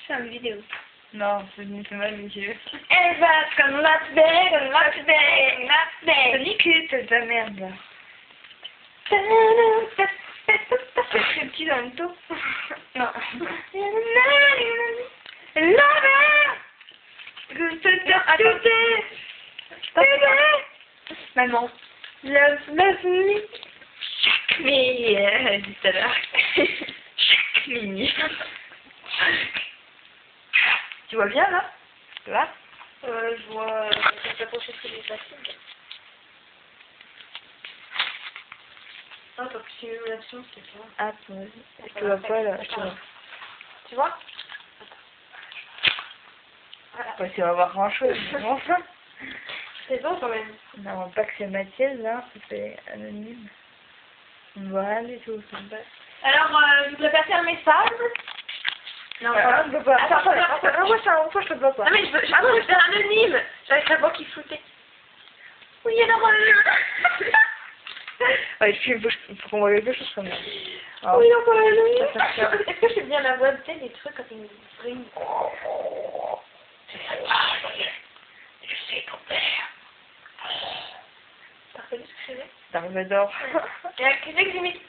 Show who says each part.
Speaker 1: faire une vidéo.
Speaker 2: Non, c'est mal, monsieur.
Speaker 1: Elle va comme la today, comme la today, comme la today.
Speaker 2: Sonic, c'est de la merde, là. C'est très petit dans le dos.
Speaker 1: Non.
Speaker 2: Maman.
Speaker 1: Love me.
Speaker 2: Chaque minute. Dit tout à l'heure. Chaque minute. Tu vois bien, là? Là?
Speaker 1: Je vois ça s'approcher sur les plastiques. Ah, t'as plus simulation, c'est ça.
Speaker 2: Ah, tu vois pas, là.
Speaker 1: Tu vois?
Speaker 2: Ouais, tu vas voir grand-chose. Bon, ça.
Speaker 1: C'est beau quand même.
Speaker 2: Non, on voit pas que c'est Mathilde, là. C'est anonyme. On ne voit rien du tout.
Speaker 1: Alors, je voudrais passer un message. Non,
Speaker 2: je peux pas.
Speaker 1: Attends,
Speaker 2: Moi, ça, une fois, je te vois pas.
Speaker 1: non mais je veux faire anonyme. J'avais sa voix qui foutait. Oui, alors...
Speaker 2: Ouais, il faut qu'on voit quelque chose comme ça. Alors,
Speaker 1: oui, encore anonyme.
Speaker 2: ça fait peur.
Speaker 1: Est-ce que je fais bien la voix de des trucs quand ils me brillent?
Speaker 2: Je sais ton père.
Speaker 1: T'as reconnu ce que je faisais?
Speaker 2: Dark Vador.
Speaker 1: Et qu'est-ce que j'imite?